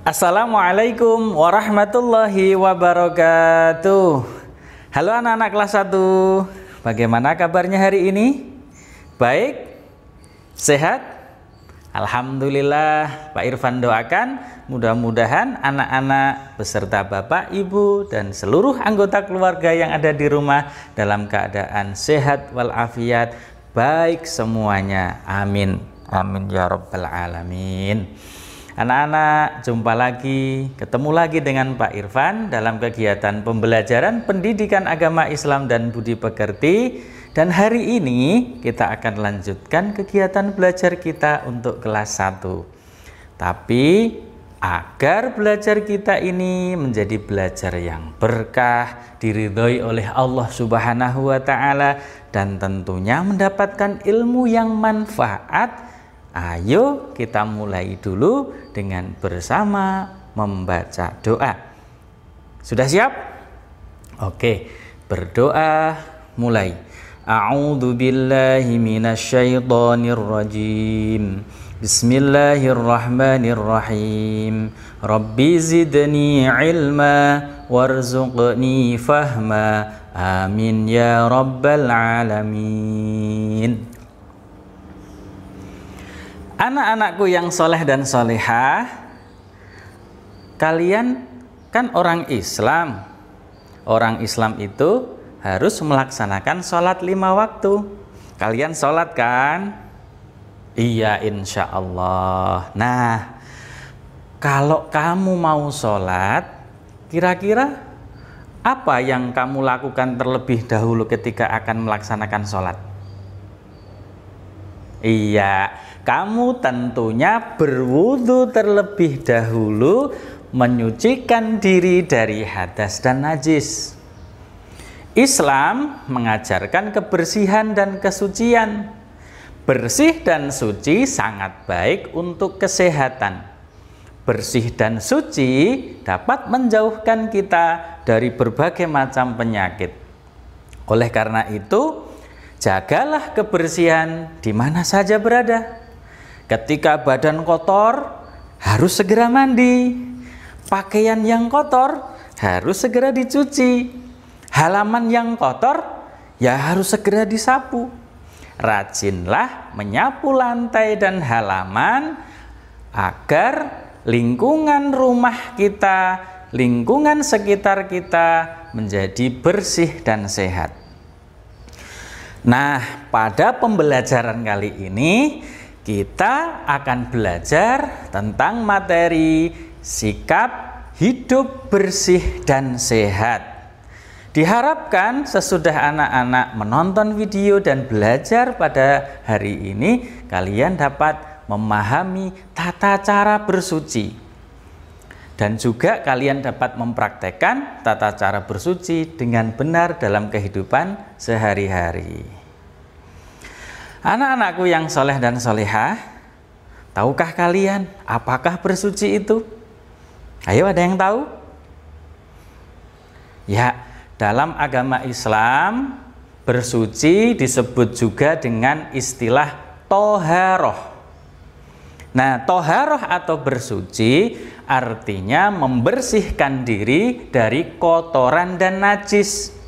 Assalamualaikum warahmatullahi wabarakatuh. Halo anak-anak kelas 1. Bagaimana kabarnya hari ini? Baik? Sehat? Alhamdulillah. Pak Irfan doakan mudah-mudahan anak-anak beserta Bapak, Ibu dan seluruh anggota keluarga yang ada di rumah dalam keadaan sehat walafiat, baik semuanya. Amin. Amin ya rabbal alamin. Anak-anak, jumpa lagi, ketemu lagi dengan Pak Irfan dalam kegiatan pembelajaran pendidikan agama Islam dan budi pekerti. Dan hari ini kita akan lanjutkan kegiatan belajar kita untuk kelas 1. Tapi agar belajar kita ini menjadi belajar yang berkah, diridhoi oleh Allah Subhanahu wa Ta'ala, dan tentunya mendapatkan ilmu yang manfaat, ayo kita mulai dulu dengan bersama membaca doa. Sudah siap? Oke, berdoa mulai. A'udzu billahi minasyaitonir rajim. Bismillahirrahmanirrahim. Rabbi zidni ilma warzuqni fahma. Amin ya rabbal alamin. Anak-anakku yang soleh dan solehah, kalian kan orang Islam. Orang Islam itu harus melaksanakan sholat 5 waktu. Kalian sholat kan? Iya, insya Allah. Nah, kalau kamu mau sholat, kira-kira apa yang kamu lakukan terlebih dahulu ketika akan melaksanakan sholat? Iya, kamu tentunya berwudu terlebih dahulu, menyucikan diri dari hadas dan najis. Islam mengajarkan kebersihan dan kesucian. Bersih dan suci sangat baik untuk kesehatan. Bersih dan suci dapat menjauhkan kita dari berbagai macam penyakit. Oleh karena itu, jagalah kebersihan di mana saja berada. Ketika badan kotor, harus segera mandi. Pakaian yang kotor harus segera dicuci. Halaman yang kotor ya harus segera disapu. Rajinlah menyapu lantai dan halaman agar lingkungan rumah kita, lingkungan sekitar kita menjadi bersih dan sehat. Nah, pada pembelajaran kali ini kita akan belajar tentang materi sikap hidup bersih dan sehat. Diharapkan sesudah anak-anak menonton video dan belajar pada hari ini, kalian dapat memahami tata cara bersuci. Dan juga kalian dapat mempraktekkan tata cara bersuci dengan benar dalam kehidupan sehari-hari. Anak-anakku yang soleh dan solehah, tahukah kalian apakah bersuci itu? Ayo, ada yang tahu? Ya, dalam agama Islam bersuci disebut juga dengan istilah toharoh. Nah, toharoh atau bersuci artinya membersihkan diri dari kotoran dan najis.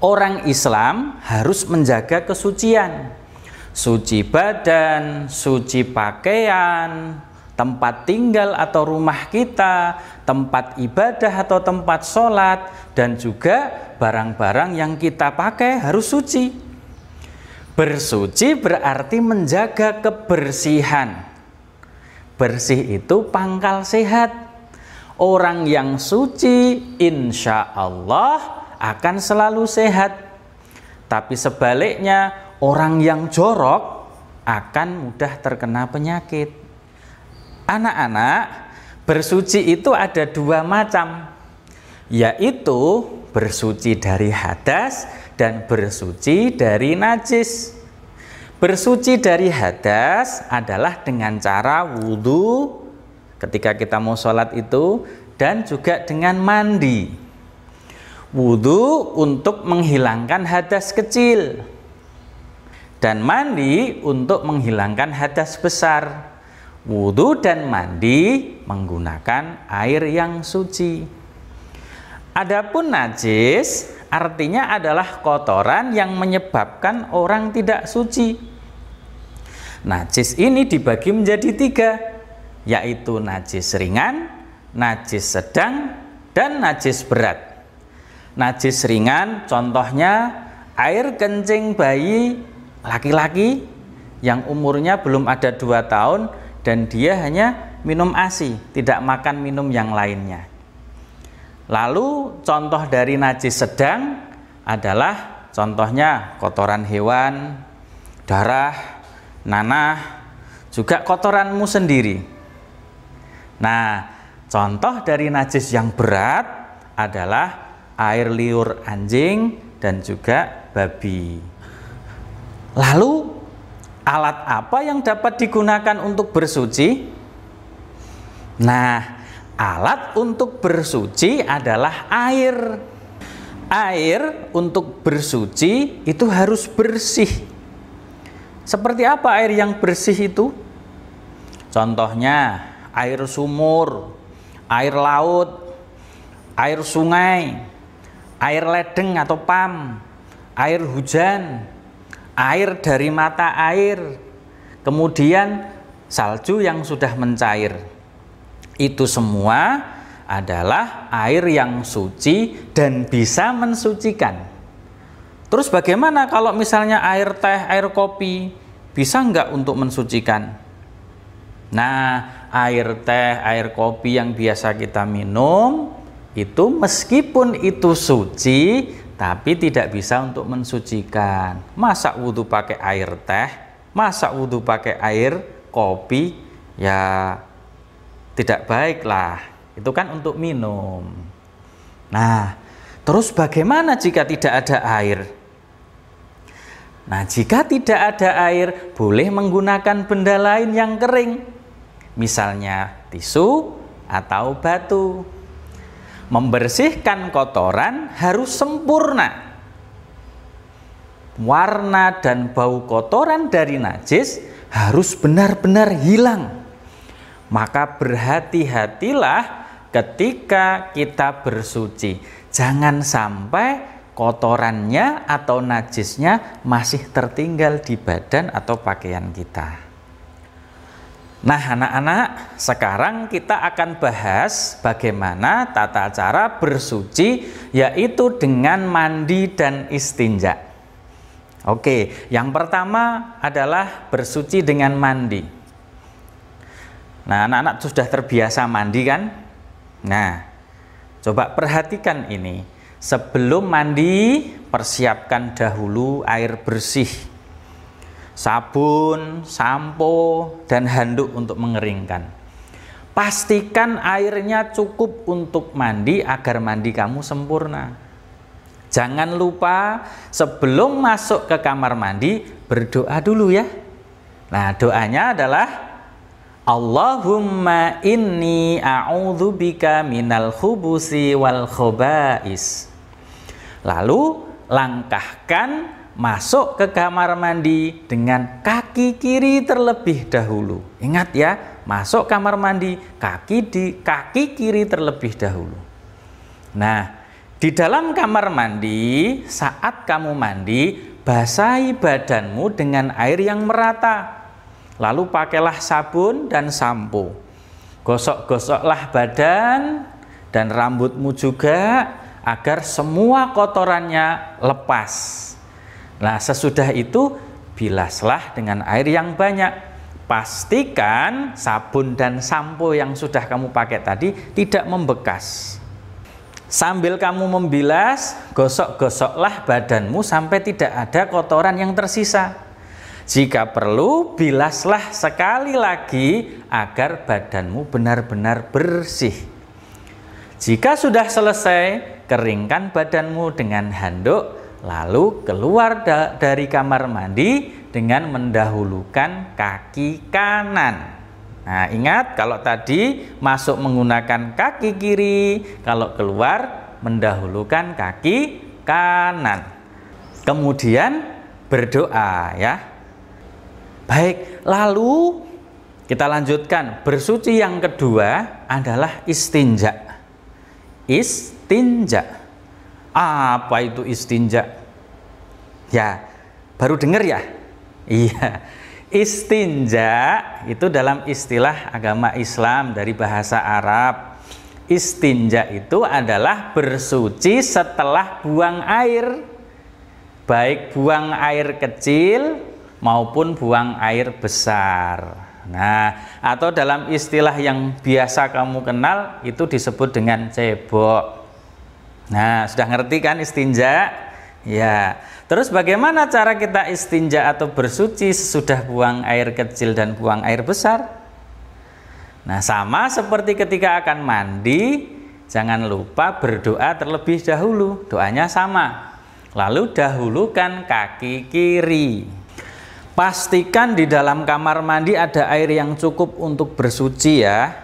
Orang Islam harus menjaga kesucian, suci badan, suci pakaian, tempat tinggal atau rumah kita, tempat ibadah atau tempat sholat, dan juga barang-barang yang kita pakai harus suci. Bersuci berarti menjaga kebersihan. Bersih itu pangkal sehat. Orang yang suci insya Allah akan selalu sehat. Tapi sebaliknya, orang yang jorok akan mudah terkena penyakit. Anak-anak, bersuci itu ada 2 macam, yaitu bersuci dari hadas dan bersuci dari najis. Bersuci dari hadas adalah dengan cara wudhu ketika kita mau sholat itu, dan juga dengan mandi. Wudhu untuk menghilangkan hadas kecil, dan mandi untuk menghilangkan hadas besar. Wudu dan mandi menggunakan air yang suci. Adapun najis artinya adalah kotoran yang menyebabkan orang tidak suci. Najis ini dibagi menjadi 3, yaitu najis ringan, najis sedang, dan najis berat. Najis ringan contohnya air kencing bayi laki-laki yang umurnya belum ada 2 tahun dan dia hanya minum ASI, tidak makan minum yang lainnya. Lalu contoh dari najis sedang adalah contohnya kotoran hewan, darah, nanah, juga kotoranmu sendiri. Nah, contoh dari najis yang berat adalah air liur anjing dan juga babi. Lalu alat apa yang dapat digunakan untuk bersuci? Nah, alat untuk bersuci adalah air. Air untuk bersuci itu harus bersih. Seperti apa air yang bersih itu? Contohnya air sumur, air laut, air sungai, air ledeng atau pam, air hujan, air dari mata air, kemudian salju yang sudah mencair. Itu semua adalah air yang suci dan bisa mensucikan. Terus bagaimana kalau misalnya air teh, air kopi, bisa nggak untuk mensucikan? Nah, air teh, air kopi yang biasa kita minum, itu meskipun itu suci, tapi tidak bisa untuk mensucikan. Masa wudhu pakai air teh, masa wudhu pakai air kopi, ya tidak baik lah. Itu kan untuk minum. Nah, terus bagaimana jika tidak ada air? Nah, jika tidak ada air, boleh menggunakan benda lain yang kering. Misalnya tisu atau batu. Membersihkan kotoran harus sempurna. Warna dan bau kotoran dari najis harus benar-benar hilang. Maka berhati-hatilah ketika kita bersuci. Jangan sampai kotorannya atau najisnya masih tertinggal di badan atau pakaian kita. Nah, anak-anak, sekarang kita akan bahas bagaimana tata cara bersuci, yaitu dengan mandi dan istinja. Oke, yang pertama adalah bersuci dengan mandi. Nah, anak-anak sudah terbiasa mandi kan? Nah, coba perhatikan ini. Sebelum mandi, persiapkan dahulu air bersih. Sabun, sampo, dan handuk untuk mengeringkan. Pastikan airnya cukup untuk mandi agar mandi kamu sempurna. Jangan lupa sebelum masuk ke kamar mandi berdoa dulu ya. Nah, doanya adalah Allahumma inni a'udzubika minal khubusi wal khobais. Lalu langkahkan masuk ke kamar mandi dengan kaki kiri terlebih dahulu. Ingat ya, masuk kamar mandi kaki kiri terlebih dahulu. Nah, di dalam kamar mandi, saat kamu mandi, basahi badanmu dengan air yang merata. Lalu pakailah sabun dan sampo. Gosok-gosoklah badan dan rambutmu juga agar semua kotorannya lepas. Nah, sesudah itu bilaslah dengan air yang banyak. Pastikan sabun dan sampo yang sudah kamu pakai tadi tidak membekas. Sambil kamu membilas, gosok-gosoklah badanmu sampai tidak ada kotoran yang tersisa. Jika perlu, bilaslah sekali lagi agar badanmu benar-benar bersih. Jika sudah selesai, keringkan badanmu dengan handuk. Lalu keluar dari kamar mandi dengan mendahulukan kaki kanan. Nah, ingat kalau tadi masuk menggunakan kaki kiri, kalau keluar mendahulukan kaki kanan. Kemudian berdoa ya. Baik, lalu Kita lanjutkan. Bersuci yang kedua adalah istinja. Istinja. Apa itu istinja? Ya, baru dengar ya? Iya. Istinja itu dalam istilah agama Islam dari bahasa Arab. Istinja itu adalah bersuci setelah buang air, baik buang air kecil maupun buang air besar. Nah, atau dalam istilah yang biasa kamu kenal itu disebut dengan cebok. Nah, sudah ngerti kan istinja? Ya. Terus bagaimana cara kita istinja atau bersuci sesudah buang air kecil dan buang air besar? Nah, sama seperti ketika akan mandi, jangan lupa berdoa terlebih dahulu. Doanya sama. Lalu dahulukan kaki kiri. Pastikan di dalam kamar mandi ada air yang cukup untuk bersuci ya.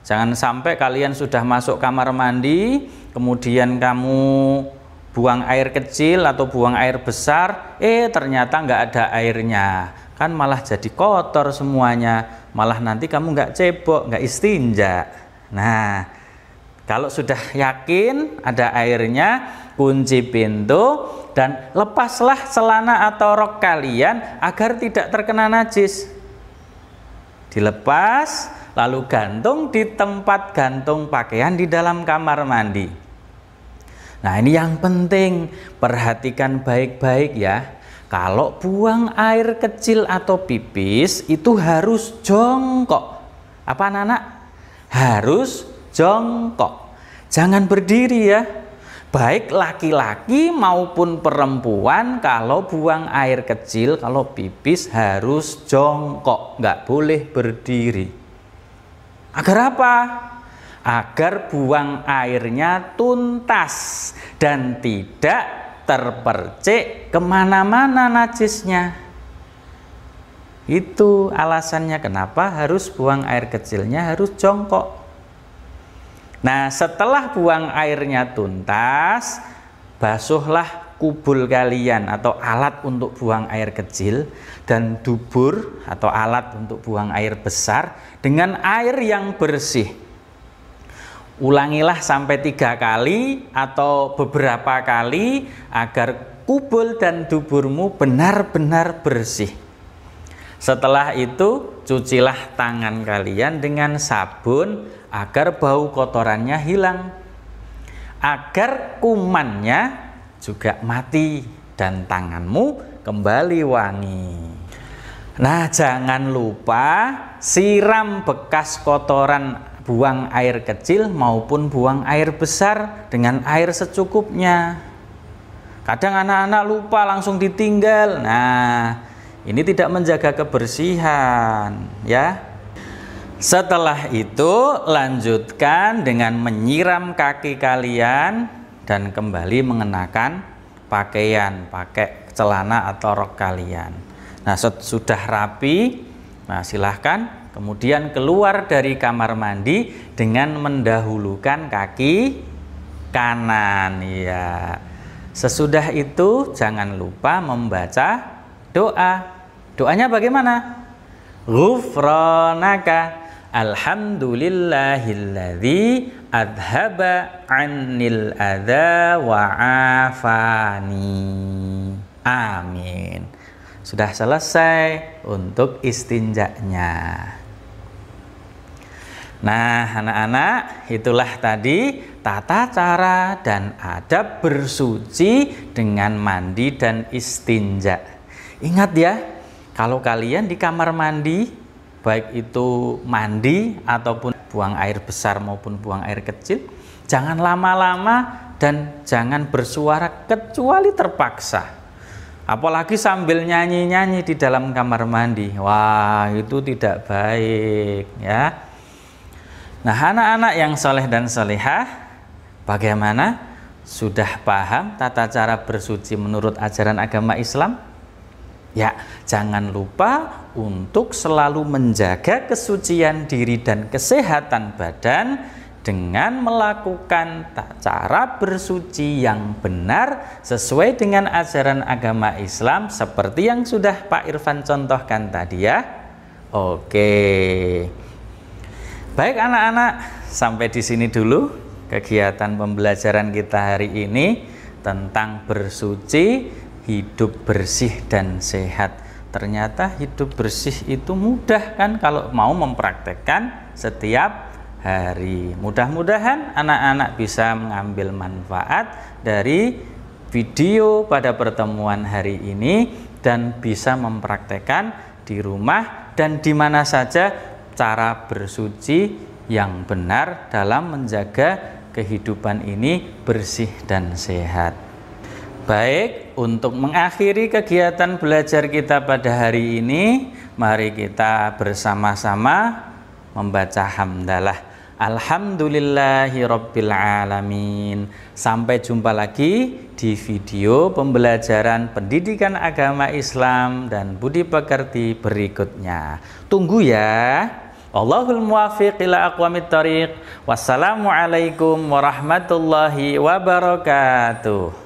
Jangan sampai kalian sudah masuk kamar mandi, kemudian kamu buang air kecil atau buang air besar, ternyata nggak ada airnya, kan malah jadi kotor semuanya, malah nanti kamu nggak cebok, nggak istinja. Nah, kalau sudah yakin ada airnya, kunci pintu dan lepaslah celana atau rok kalian agar tidak terkena najis. Dilepas, lalu gantung di tempat gantung pakaian di dalam kamar mandi. Nah, ini yang penting, perhatikan baik-baik ya. Kalau buang air kecil atau pipis itu harus jongkok. Apa anak-anak? Harus jongkok. Jangan berdiri ya. Baik laki-laki maupun perempuan, kalau buang air kecil, kalau pipis harus jongkok, nggak boleh berdiri. Agar apa? Agar buang airnya tuntas dan tidak terpercik kemana-mana najisnya. Itu alasannya kenapa harus buang air kecilnya harus jongkok. Nah, setelah buang airnya tuntas, basuhlah kubul kalian atau alat untuk buang air kecil dan dubur atau alat untuk buang air besar dengan air yang bersih. Ulangilah sampai 3 kali atau beberapa kali agar kubul dan duburmu benar-benar bersih. Setelah itu cucilah tangan kalian dengan sabun agar bau kotorannya hilang, agar kumannya juga mati dan tanganmu kembali wangi. Nah, jangan lupa siram bekas kotoran buang air kecil maupun buang air besar dengan air secukupnya. Kadang anak-anak lupa langsung ditinggal. Nah, ini tidak menjaga kebersihan ya. Setelah itu lanjutkan dengan menyiram kaki kalian dan kembali mengenakan pakaian, pakai celana atau rok kalian. Nah, sudah rapi, nah silahkan kemudian keluar dari kamar mandi dengan mendahulukan kaki kanan ya. Sesudah itu jangan lupa membaca doa. Doanya bagaimana? Ghufranaka alhamdulillahilladzi adhaba annil adza wa afani. Amin. Sudah selesai untuk istinjanya. Nah, anak-anak, itulah tadi tata cara dan adab bersuci dengan mandi dan istinja. Ingat ya, kalau kalian di kamar mandi, baik itu mandi ataupun buang air besar maupun buang air kecil, jangan lama-lama dan jangan bersuara kecuali terpaksa. Apalagi sambil nyanyi-nyanyi di dalam kamar mandi. Wah, itu tidak baik ya. Nah, anak-anak yang soleh dan solehah, bagaimana? Sudah paham tata cara bersuci menurut ajaran agama Islam? Ya, jangan lupa untuk selalu menjaga kesucian diri dan kesehatan badan dengan melakukan cara bersuci yang benar sesuai dengan ajaran agama Islam seperti yang sudah Pak Irfan contohkan tadi ya. Oke. Baik anak-anak, sampai di sini dulu kegiatan pembelajaran kita hari ini tentang bersuci, hidup bersih dan sehat. Ternyata hidup bersih itu mudah kan kalau mau mempraktekkan setiap hari. Mudah-mudahan anak-anak bisa mengambil manfaat dari video pada pertemuan hari ini dan bisa mempraktekkan di rumah dan di mana saja cara bersuci yang benar dalam menjaga kehidupan ini bersih dan sehat. Baik, untuk mengakhiri kegiatan belajar kita pada hari ini, mari kita bersama-sama membaca hamdalah. Alhamdulillahirabbil alamin. Sampai jumpa lagi di video pembelajaran pendidikan agama Islam dan budi pekerti berikutnya. Tunggu ya. Allahul muwaffiq ila aqwamit thoriq. Wassalamualaikum warahmatullahi wabarakatuh.